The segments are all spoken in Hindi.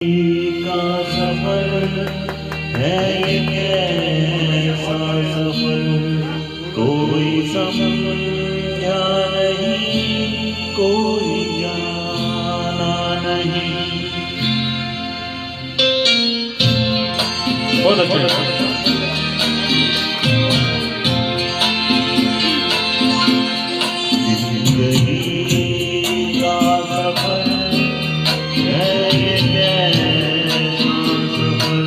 का सफर है ये कैसा सफर, कोई समझा नहीं, कोई जाना नहीं। बहुत अच्छा। जिंदगी का सफर है ये कैसा सफर,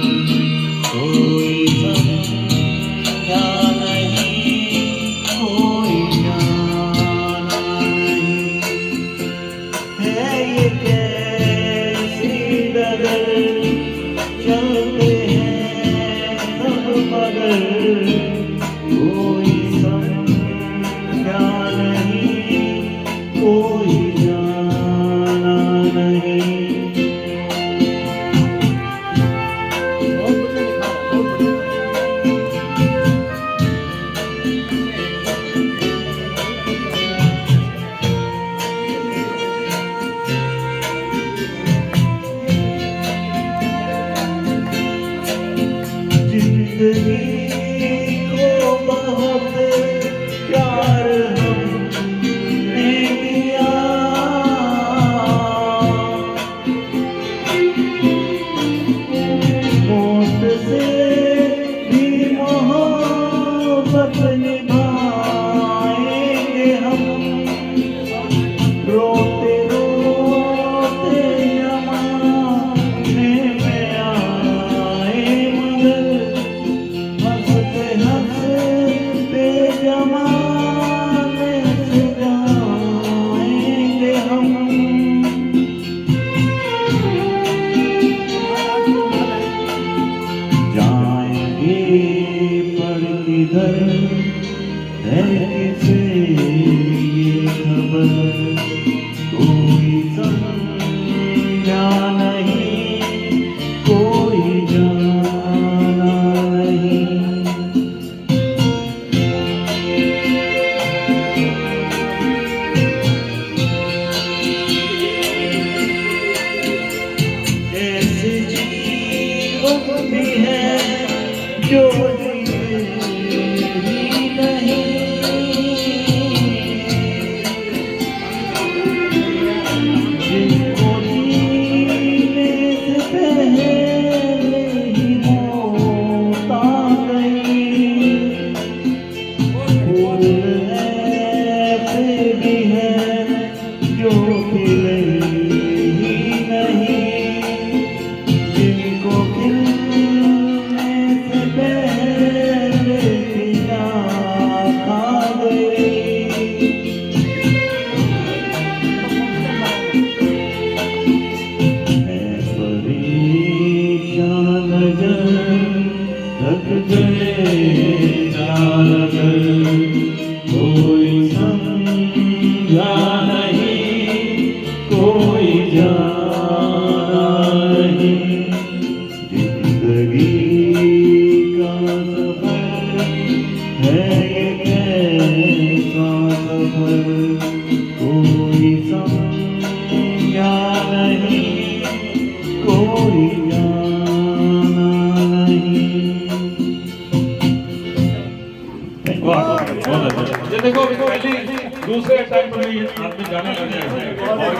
कोई समझा नहीं, कोई जाना नहीं। है ये कैसी डगर, चलते हैं सब मगर, कोई समझा नहीं, कोई जाना नहीं। जिंदगी को बहुत प्यार हमने दिया, मौत से भी मोहब्बत निभाएंगे हम। रोते रोते जमाने में आए मगर, हंसते हंसते जमाने से जाएंगे हम। जाएंगे पर किधर है किसे ये खबर, कोई समझा नहीं, कोई जाना नहीं। ऐसे जीवन भी है जो जिए ही नहीं, जिनको जीने से पहले ही मौत आ गई। फूल ऐसे भी हैं जो खिले ही नहीं, जिनको खिलने से पहले खिला खा गई। मैं परेशान नजर थक गए जाकर, कोई समझा नहीं, कोई जाना नहीं। जिंदगी का सफर है ये कैसा सफर, कोई समझा नहीं, कोई जाना नहीं। वाह, बहुत अच्छा। ये देखो पहले दूसरे टाइम पर भी आदमी गाना गाने